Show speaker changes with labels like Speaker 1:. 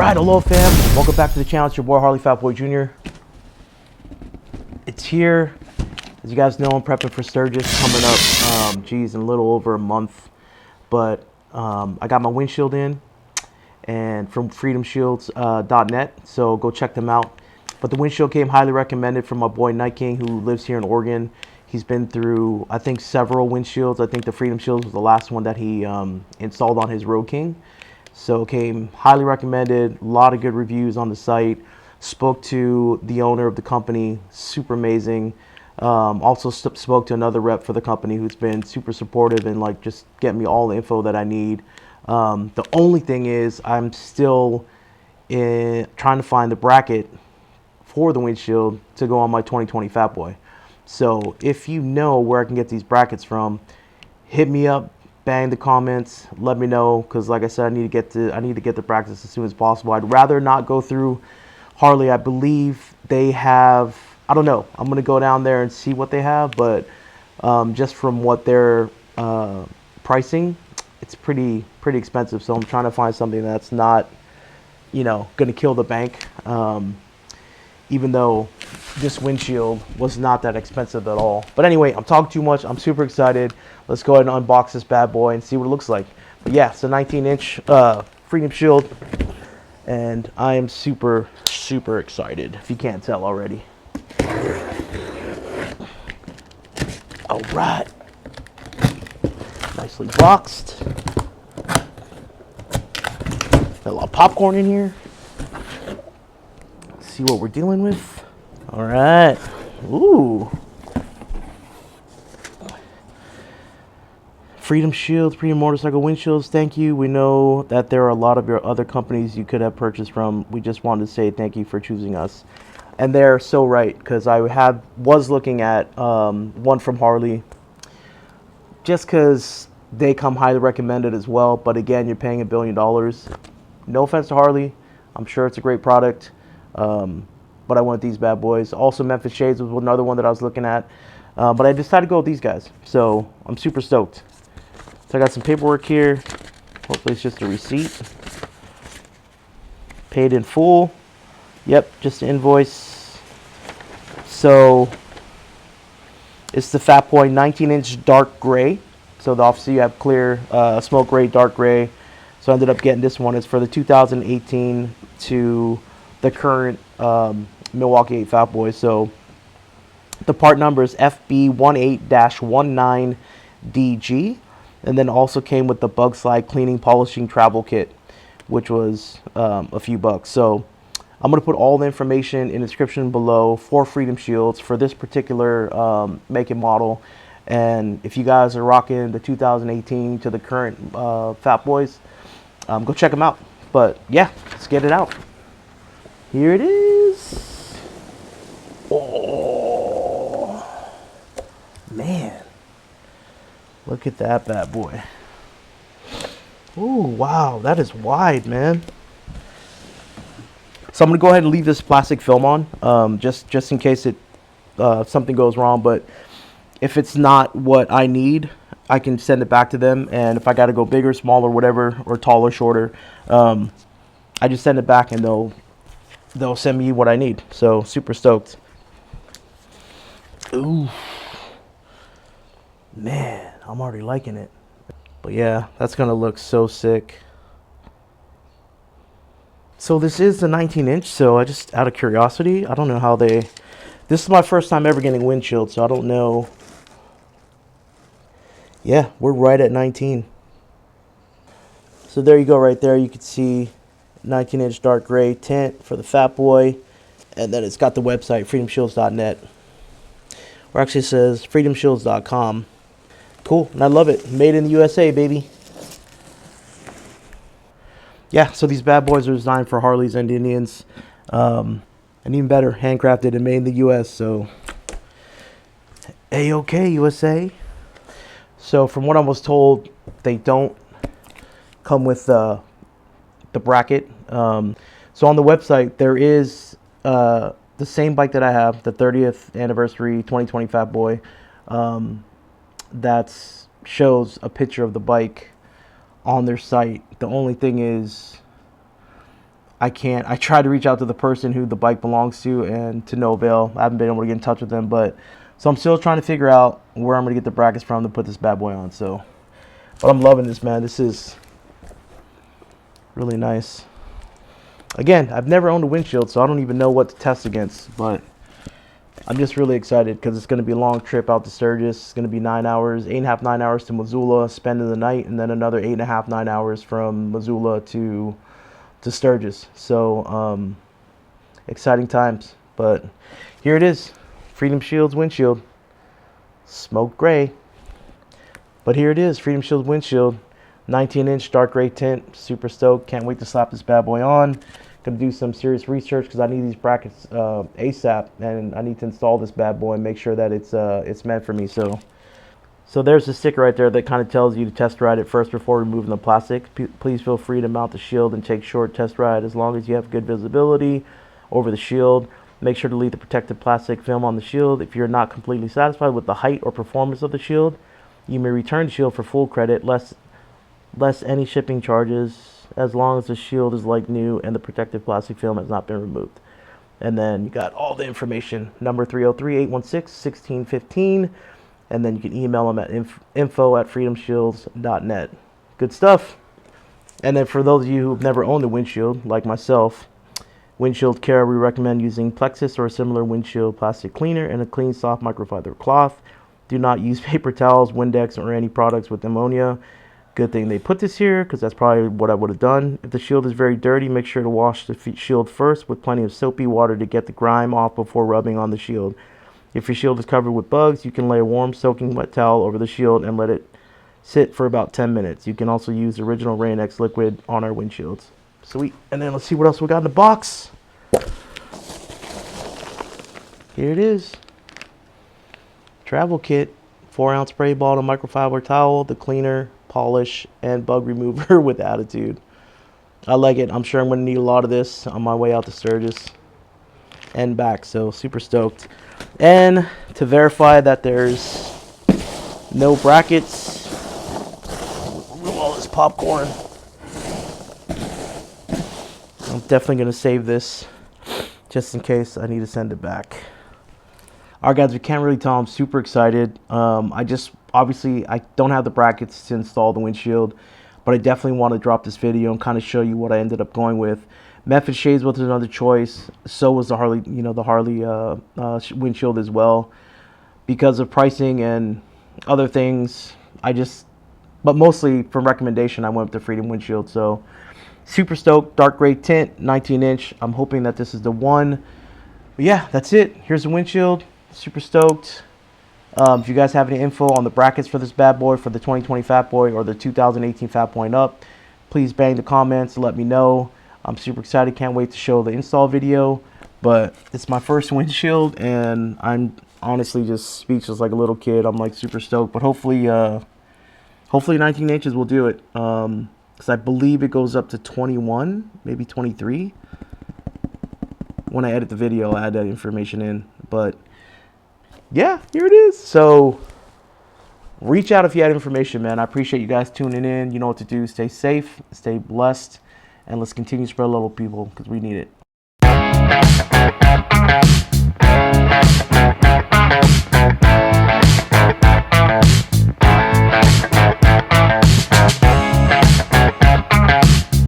Speaker 1: Alright, aloha fam. Welcome back to the channel. It's your boy Harley Fat Boy Jr. It's here. As you guys know, I'm prepping for Sturgis coming up, in a little over a month. But I got my windshield in and from freedomshields.net, so go check them out. But the windshield came highly recommended from my boy Night King, who lives here in Oregon. He's been through, I think, several windshields. I think the Freedom Shields was the last one that he installed on his Road King. So came highly recommended, a lot of good reviews on the site. Spoke to the owner of the company, super amazing. Also spoke to another rep for the company who's been super supportive and like just getting me all the info that I need. The only thing is I'm still trying to find the bracket for the windshield to go on my 2020 Fat Boy. So if you know where I can get these brackets from, hit me up, bang the comments, let me know, because like I said, I need to get the brackets as soon as possible. I'd rather not go through Harley. I believe they have, I don't know, I'm gonna go down there and see what they have, but just from what they're pricing, it's pretty expensive. So I'm trying to find something that's not, you know, gonna kill the bank. Even though this windshield was not that expensive at all. But anyway, I'm talking too much. I'm super excited. Let's go ahead and unbox this bad boy and see what it looks like. But yeah, it's a 19-inch Freedom Shield, and I am super excited, if you can't tell already. All right. Nicely boxed. Got a lot of popcorn in here. See what we're dealing with. All right. Ooh. Freedom Shields, Freedom Motorcycle Windshields, thank you. We know that there are a lot of your other companies you could have purchased from. We just wanted to say thank you for choosing us. And they're so right, because I was looking at one from Harley, just because they come highly recommended as well. But again, you're paying $1 billion. No offense to Harley. I'm sure it's a great product. But I went with these bad boys. Also, Memphis Shades was another one that I was looking at. But I decided to go with these guys. So I'm super stoked. So I got some paperwork here. Hopefully it's just a receipt. Paid in full. Yep, just an invoice. So it's the Fat Boy 19-inch dark gray. So obviously you have clear, smoke gray, dark gray. So I ended up getting this one. It's for the 2018 to the current Milwaukee 8 Fat Boy. So the part number is FB18-19DG, and then also came with the Bug Slide Cleaning Polishing Travel Kit, which was a few bucks. So I'm going to put all the information in the description below for Freedom Shields for this particular make and model. And if you guys are rocking the 2018 to the current Fat Boys, go check them out. But yeah, let's get it out. Here it is. Oh, man. Look at that bad boy. Oh, wow. That is wide, man. So I'm going to go ahead and leave this plastic film on, just in case something goes wrong. But if it's not what I need, I can send it back to them. And if I got to go bigger, smaller, whatever, or taller, shorter, I just send it back and they'll send me what I need. So super stoked. Ooh, man, I'm already liking it. But yeah, that's gonna look so sick. So this is the 19-inch. So I just, out of curiosity, I don't know how this is my first time ever getting windshield, so I don't know. Yeah, we're right at 19. So there you go, right there. You can see 19-inch dark gray tint for the Fat Boy, and then it's got the website freedomshields.net, or actually it says freedomshields.com. Cool, and I love it. Made in the USA, baby. Yeah, so these bad boys are designed for Harleys and Indians, and even better, handcrafted and made in the US. So A-OK, USA. So from what I was told, they don't come with the bracket. So on the website there is the same bike that I have, the 30th anniversary 2020 Fat Boy, that shows a picture of the bike on their site. The only thing is I can't. I tried to reach out to the person who the bike belongs to, and to no avail. I haven't been able to get in touch with them, but so I'm still trying to figure out where I'm going to get the brackets from to put this bad boy on. So, but I'm loving this, man. This is really nice. Again, I've never owned a windshield, so I don't even know what to test against, but I'm just really excited because it's going to be a long trip out to Sturgis. It's going to be 9 hours, 8.5, 9 hours to Missoula, spending the night, and then another 8.5, 9 hours from Missoula to Sturgis. So exciting times. But here it is, Freedom Shield's windshield, smoke gray. But here it is, Freedom Shield windshield, 19-inch dark gray tint. Super stoked. Can't wait to slap this bad boy on. Gonna do some serious research because I need these brackets ASAP, and I need to install this bad boy and make sure that it's meant for me. So there's a sticker right there that kind of tells you to test ride it first before removing the plastic. Please feel free to mount the shield and take short test ride as long as you have good visibility over the shield. Make sure to leave the protective plastic film on the shield. If you're not completely satisfied with the height or performance of the shield, you may return the shield for full credit, less any shipping charges, as long as the shield is like new and the protective plastic film has not been removed. And then you got all the information, number 303-816-1615. And then you can email them at info@freedomshields.net. Good stuff. And then for those of you who've never owned a windshield, like myself, windshield care, we recommend using Plexus or a similar windshield plastic cleaner and a clean, soft microfiber cloth. Do not use paper towels, Windex, or any products with ammonia. Good thing they put this here, because that's probably what I would have done. If the shield is very dirty, make sure to wash the shield first with plenty of soapy water to get the grime off before rubbing on the shield. If your shield is covered with bugs, you can lay a warm soaking wet towel over the shield and let it sit for about 10 minutes. You can also use original Rain-X liquid on our windshields. Sweet. And then let's see what else we got in the box. Here it is. Travel kit. 4-ounce spray bottle, microfiber towel, the cleaner, polish, and bug remover with attitude. I like it. I'm sure I'm going to need a lot of this on my way out to Sturgis and back, so super stoked. And to verify that there's no brackets, remove all this popcorn. I'm definitely going to save this just in case I need to send it back. Alright guys, we can't really tell I'm super excited. Obviously I don't have the brackets to install the windshield, but I definitely want to drop this video and kind of show you what I ended up going with. Memphis Shades was another choice. So was the Harley, windshield as well, because of pricing and other things. But mostly from recommendation, I went with the Freedom windshield. So super stoked, dark gray tint, 19-inch. I'm hoping that this is the one. But yeah, that's it. Here's the windshield. Super stoked. If you guys have any info on the brackets for this bad boy, for the 2020 Fat Boy or the 2018 Fat Boy and up, please bang the comments and let me know. I'm super excited. Can't wait to show the install video. But it's my first windshield, and I'm honestly just speechless like a little kid. I'm like super stoked. But hopefully 19 inches will do it. Because I believe it goes up to 21, maybe 23. When I edit the video, I'll add that information in. But yeah, here it is. So reach out if you had information, man. I appreciate you guys tuning in. You know what to do. Stay safe, stay blessed, and let's continue to spread love with people because we need it.